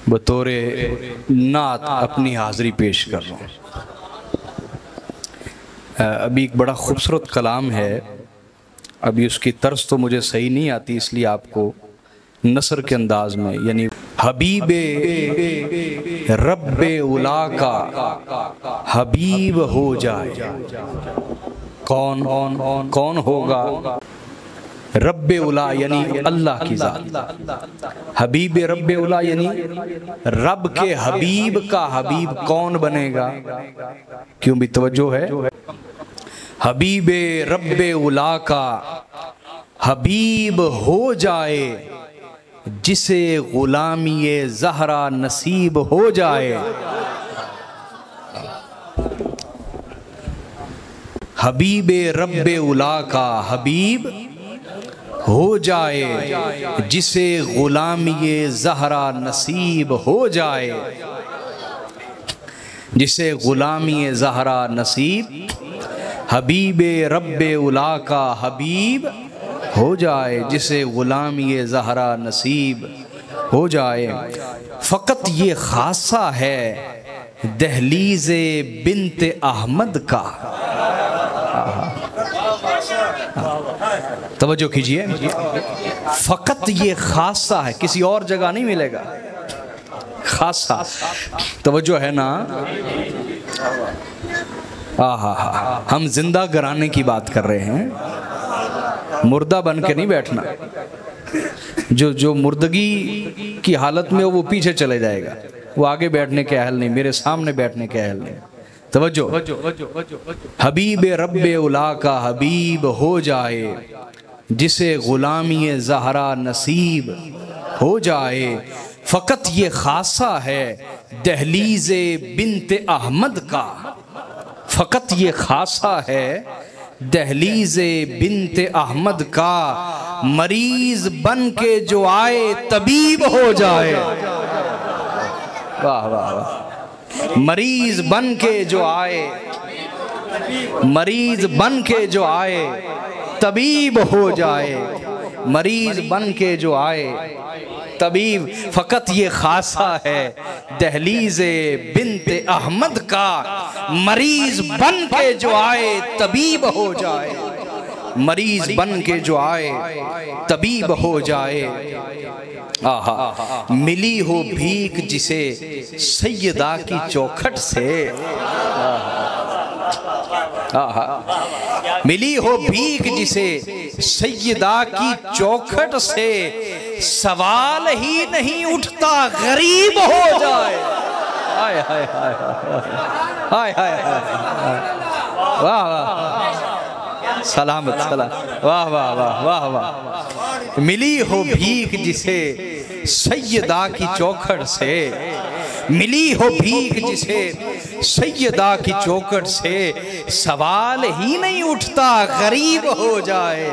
بطور نعت اپنی حاضری پیش کر رہا ہوں۔ ابھی ایک بڑا خوبصورت کلام ہے، ابھی اس کی طرز تو مجھے صحیح نہیں آتی، اس لیے آپ کو نثر کے انداز میں، یعنی حبیب رب اولا کا حبیب ہو جائے، کون ہوگا؟ رب اولا یعنی اللہ کی ذات، حبیب رب اولا یعنی رب کے حبیب کا حبیب کون بنے گا؟ کیوں بھی توجہ ہے؟ حبیب رب اولا کا حبیب ہو جائے، جسے غلامی زہرا نصیب ہو جائے۔ حبیب رب اولا کا حبیب ہو جائے، جسے غلامی زہرا نصیب ہو جائے، جسے غلامی زہرا نصیب، حبیب رب اولا کا حبیب ہو جائے، جسے غلامی زہرا نصیب ہو جائے۔ فقط یہ خاصہ ہے دہلیز بنت احمد کا۔ توجہ کیجئے، فقط یہ خاصہ ہے، کسی اور جگہ نہیں ملے گا، خاصہ۔ توجہ ہے نا؟ ہم زندہ گرانے کی بات کر رہے ہیں، مردہ بن کے نہیں بیٹھنا۔ جو مردگی کی حالت میں وہ پیچھے چلے جائے گا، وہ آگے بیٹھنے کے اہل نہیں، میرے سامنے بیٹھنے کے اہل نہیں۔ توجہ، حبیب رب اولا کا حبیب ہو جائے، جسے غلامی زہرا نصیب ہو جائے۔ فقط یہ خاصہ ہے دہلیز بنت احمد کا، فقط یہ خاصہ ہے دہلیز بنت احمد کا، مریض بن کے جو آئے طبیب ہو جائے۔ واہ واہ واہ، مریض بن کے جو آئے، مریض بن کے جو آئے طبیب ہو جائے، مریض بن کے جو آئے طبیب۔ فقط یہ خاصہ ہے دہلیز بنت احمد کا، مریض بن کے جو آئے طبیب ہو جائے، مریض بن کے جو آئے طبیب ہو جائے۔ ملی ہو بھیک جسے سیدہ کی چوکھٹ سے، ملی ہو بھیک جسے سیدہ کی چوکھٹ سے، سوال ہی نہیں اٹھتا غریب ہو جائے۔ ہائے ہائے ہائے ہائے ہائے ہائے، واہ واہ، سلامت سلام، واہ واہ واہ واہ واہ۔ ملی ہو بھیک جسے سیدہ کی چوکھٹ سے، ملی ہو بھیک جسے سیدہ کی چوکھٹ سے، سوال ہی نہیں اٹھتا غریب ہو جائے،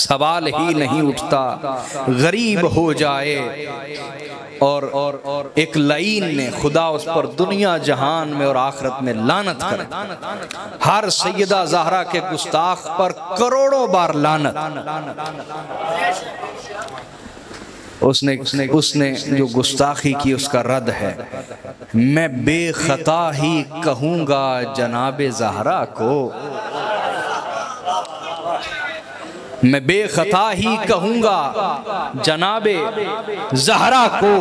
سوال ہی نہیں اٹھتا غریب ہو جائے۔ اور ایک لعین نے، خدا اس پر دنیا جہان میں اور آخرت میں لعنت کرے، ہر سیدہ زہرا کے گستاخ پر کروڑوں بار لعنت۔ اس نے جو گستاخی کی اس کا رد ہے، میں بے خطا ہی کہوں گا جناب زہرا کو، میں بے خطا ہی کہوں گا جناب زہرا کو،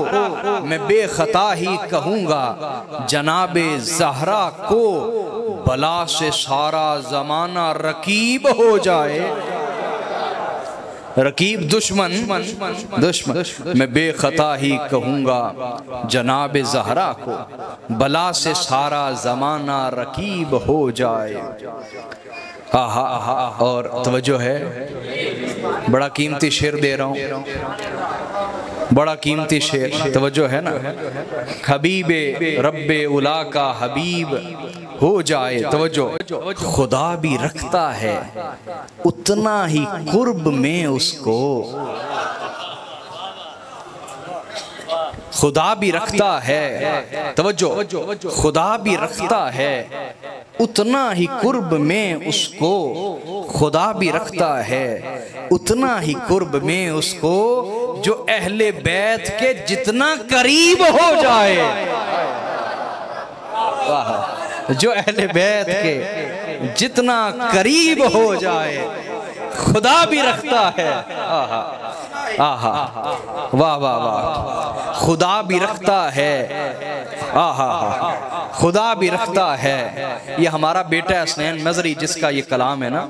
میں بے خطا ہی کہوں گا جناب زہرا کو، بلا سے سارا زمانہ رقیب ہو جائے۔ رقیب دشمن، میں بے خطا ہی کہوں گا جناب زہرا کو، بلا سے سارا زمانہ رقیب ہو جائے۔ اور توجہ ہے، بڑا قیمتی شعر دے رہا ہوں، بڑا قیمتی شعر، توجہ ہے نا؟ حبیب رب اولا کا حبیب ہو جائے، توجہ، خدا بھی رکھتا ہے اتنا ہی قرب میں اس کو، خدا بھی رکھتا ہے، توجہ، خدا بھی رکھتا ہے اتنا ہی قرب میں اس کو، خدا بھی رکھتا ہے اتنا ہی قرب میں اس کو، جو اہل بیت کے جتنا قریب ہو جائے، جو اہل بیت کے جتنا قریب ہو جائے خدا بھی رکھتا ہے، آہا واہ واہ واہ، خدا بھی رکھتا ہے، آہا خدا بھی رکھتا ہے۔ یہ ہمارا بیٹا حسنین مظہری جس کا یہ کلام ہے نا،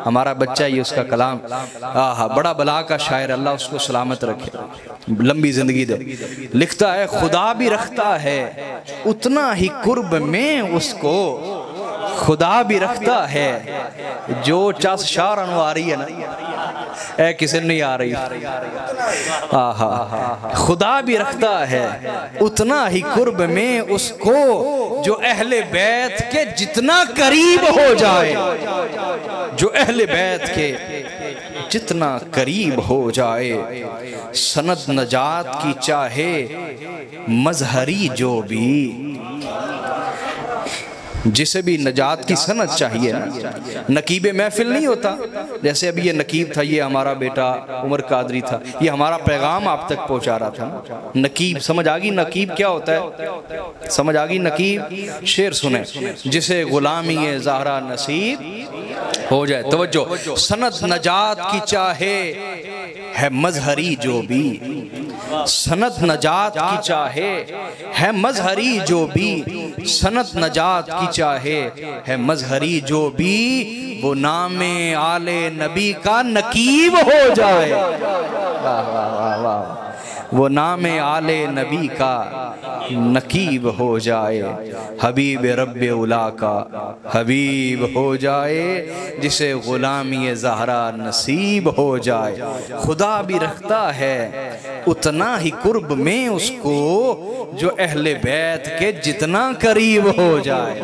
ہمارا بچہ یہ اس کا کلام، آہا بڑا بلا کا شاعر، اللہ اس کو سلامت رکھے، لمبی زندگی دے، لکھتا ہے خدا بھی رکھتا ہے اتنا ہی قرب میں اس کو، خدا بھی رکھتا ہے جو چاس شار انو آ رہی ہے نا، اے کسی نہیں آ رہی، آہا خدا بھی رکھتا ہے اتنا ہی قرب میں اس کو جو اہل بیت کے جتنا قریب ہو جائے، جو اہل بیت کے جتنا قریب ہو جائے، سند نجات کی چاہے مظہری جو بھی، جسے بھی نجات کی سند چاہیے نا، نقیب محفل نہیں ہوتا، جیسے ابھی یہ نقیب تھا، یہ ہمارا بیٹا عمر قادری تھا، یہ ہمارا پیغام آپ تک پہنچا رہا تھا، نقیب سمجھ آگئی نقیب کیا ہوتا ہے، سمجھ آگئی نقیب، شعر سنیں، جسے غلامی زہرا نصیب ہو جائے، توجہ، سند نجات کی چاہے ہے مظہری جو بھی، سند نجات کی چاہے ہے مظہری جو بھی، سند نجات کی چاہے ہے مظہری جو بھی، وہ نام آل نبی کا نقیب ہو جائے، وہ نام آل نبی کا نقیب ہو جائے، حبیب رب اولا کا حبیب ہو جائے، جسے غلامی زہرا نصیب ہو جائے، خدا بھی رکھتا ہے اتنا ہی قرب میں اس کو جو اہل بیت کے جتنا قریب ہو جائے۔